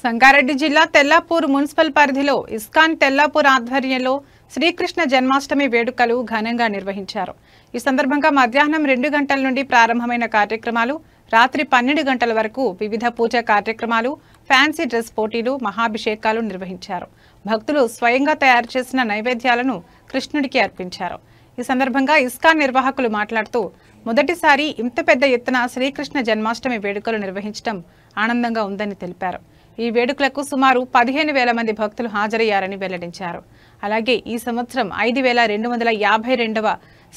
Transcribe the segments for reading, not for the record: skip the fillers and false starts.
సంగారెడ్డి జిల్లా తెల్లాపూర్ మున్సిపల్ పరిధిలో ఇస్కాన్ తెల్లాపూర్ ఆధ్వర్యంలో శ్రీకృష్ణ జన్మాష్టమి వేడుకలు ఘనంగా నిర్వహించారు. ఈ సందర్భంగా మధ్యాహ్నం 2 గంటల నుండి ప్రారంభమైన కార్యక్రమాలు రాత్రి 12 గంటల వరకు వివిధ పూజా కార్యక్రమాలు, ఫ్యాన్సీ డ్రెస్ పోటీలు, మహాభిషేకాలు నిర్వహించారు. భక్తులు స్వయంగా తయారు చేసిన నైవేద్యాలను కృష్ణుడికి అర్పించారు. ఈ సందర్భంగా ఇస్కాన్ నిర్వాహకులు మాట్లాడుతూ మొదటిసారి ఇంత పెద్ద ఎత్తున శ్రీకృష్ణ జన్మాష్టమి వేడుకలు నిర్వహించడం ఆనందంగా ఉందని తెలిపారు. ఈ వేడుకలకు సుమారు 15,000 మంది భక్తులు హాజరయ్యారని వెల్లడించారు. అలాగే ఈ సంవత్సరం 5,252వ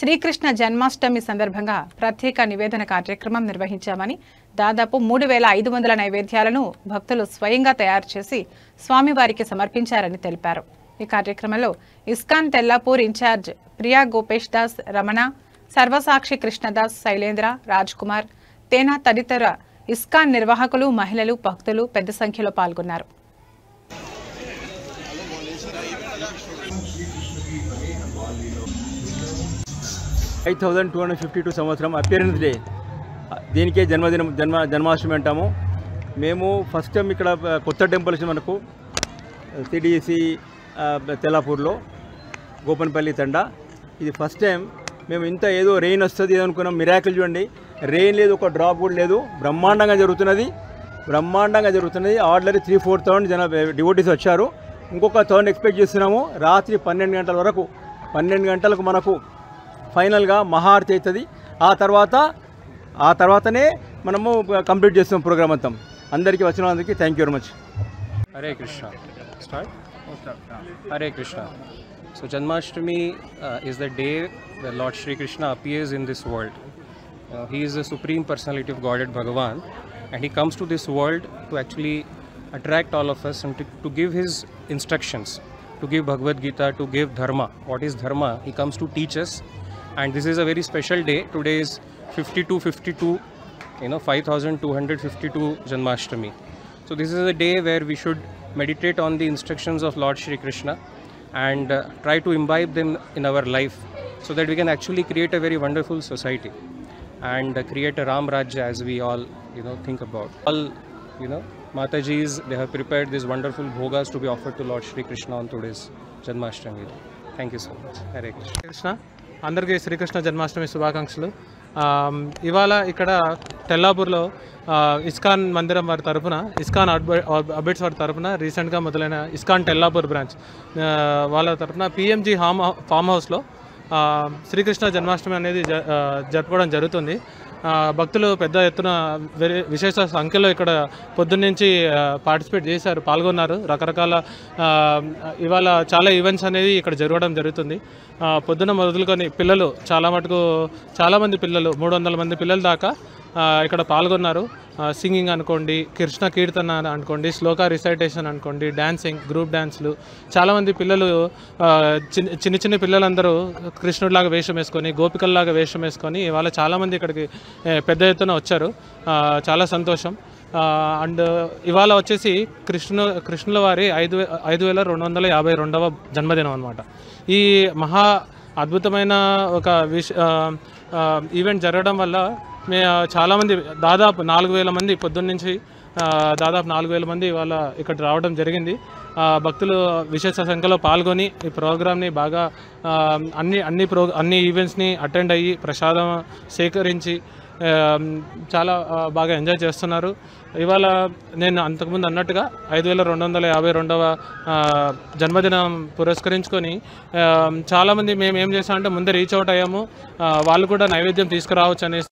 శ్రీకృష్ణ జన్మాష్టమి సందర్భంగా ప్రత్యేక నివేదన కార్యక్రమం నిర్వహించామని, దాదాపు 3,500 నైవేద్యాలను భక్తులు స్వయంగా తయారు చేసి స్వామివారికి సమర్పించారని తెలిపారు. ఈ కార్యక్రమంలో ఇస్కాన్ తెల్లాపూర్ ఇన్ఛార్జ్ ప్రియా గోపేష్ దాస్, రమణ, సర్వసాక్షి కృష్ణదాస్, శైలేంద్ర, రాజ్ కుమార్, తేనా తదితర ఇస్కాన్ నిర్వాహకులు, మహిళలు, భక్తులు పెద్ద సంఖ్యలో పాల్గొన్నారు. సంవత్సరం అపియరెన్స్ డే, దీనికే జన్మాష్టమి అంటాము. మేము ఫస్ట్ టైం ఇక్కడ కొత్త టెంపుల్స్ మనకు సిడిసి తెల్లాపూర్లో గోపన్పల్లి తండా, ఇది ఫస్ట్ టైం. మేము ఇంత ఏదో రెయిన్ వస్తుంది అనుకున్నాం, మిరాకిల్ చూడండి, రెయిన్ లేదు, ఒక డ్రాప్ కూడా లేదు. బ్రహ్మాండంగా జరుగుతున్నది. ఆర్డర్ 3-4,000 డివోటీస్ వచ్చారు. ఇంకొక 1,000 ఎక్స్పెక్ట్ చేస్తున్నాము. రాత్రి 12 గంటల వరకు, 12 గంటలకు మనకు ఫైనల్గా మహాఆరతి అవుతుంది. ఆ తర్వాతనే మనము కంప్లీట్ చేస్తాం ప్రోగ్రామ్ అంతా. అందరికీ వచ్చిన వాళ్ళకి thank you very much. Hare Krishna. Start? Hare Krishna. So Janmashtami is the day where Lord Shri Krishna appears in this world. He is the supreme personality of Godhead Bhagavan, and he comes to this world to actually attract all of us and to give his instructions, to give Bhagavad Gita, to give dharma. What is dharma? He comes to teach us, and this is a very special day. Today is 52, 5,252 Janmashtami. So this is a day where we should meditate on the instructions of Lord Shri Krishna and try to imbibe them in our life, so that we can actually create a very wonderful society and create a Ram Rajya, as we all think about. All Matajis, they have prepared these wonderful bhogas to be offered to Lord Shri Krishna on today's Janmashtami. Thank you so much. Hare Krishna. Krishna అందరికీ శ్రీకృష్ణ జన్మాష్టమి శుభాకాంక్షలు. ఇవాళ ఇక్కడ తెల్లాపూర్లో ISKCON మందిరం వారి తరపున, ISKCON Abids వారి తరపున రీసెంట్గా మొదలైన ఇస్కాన్ తెల్లాపూర్ బ్రాంచ్ వాళ్ళ తరపున పిఎంజీ ఫామ్ హౌస్లో శ్రీకృష్ణ జన్మాష్టమి అనేది జరుపుకోవడం జరుగుతుంది. భక్తులు పెద్ద ఎత్తున విశేష సంఖ్యలో ఇక్కడ పొద్దున్నుంచి పార్టిసిపేట్ చేశారు, పాల్గొన్నారు. రకరకాల ఇవాళ చాలా ఈవెంట్స్ అనేది ఇక్కడ జరగడం జరుగుతుంది. పొద్దున మొదలుకొని పిల్లలు చాలామంది పిల్లలు 300 మంది పిల్లల దాకా ఇక్కడ పాల్గొన్నారు. సింగింగ్ అనుకోండి, కృష్ణ కీర్తన అనుకోండి, శ్లోక రిసైటేషన్ అనుకోండి, డ్యాన్సింగ్, గ్రూప్ డ్యాన్స్లు. చాలామంది పిల్లలు, చిన్న పిల్లలందరూ కృష్ణుడిలాగా వేషం వేసుకొని, గోపికల్లాగా వేషం వేసుకొని ఇవాళ చాలామంది ఇక్కడికి పెద్ద ఎత్తున వచ్చారు. చాలా సంతోషం. అండ్ ఇవాళ వచ్చేసి కృష్ణుల వారి 5,252వ జన్మదినం అన్నమాట. ఈ మహా అద్భుతమైన ఒక ఈవెంట్ జరగడం వల్ల చాలామంది, దాదాపు 4,000 మంది పొద్దున్నుంచి దాదాపు 4,000 మంది ఇవాళ ఇక్కడ రావడం జరిగింది. భక్తులు విశేష సంఖ్యలో పాల్గొని ఈ ప్రోగ్రామ్ని బాగా అన్ని ఈవెంట్స్ని అటెండ్ అయ్యి ప్రసాదం సేకరించి చాలా బాగా ఎంజాయ్ చేస్తున్నారు. ఇవాళ నేను అంతకుముందు అన్నట్టుగా 5,252వ జన్మదినం పురస్కరించుకొని చాలామంది మేము ఏం చేసామంటే ముందే రీచ్ అవుట్ అయ్యాము. వాళ్ళు కూడా నైవేద్యం తీసుకురావచ్చు అనేసి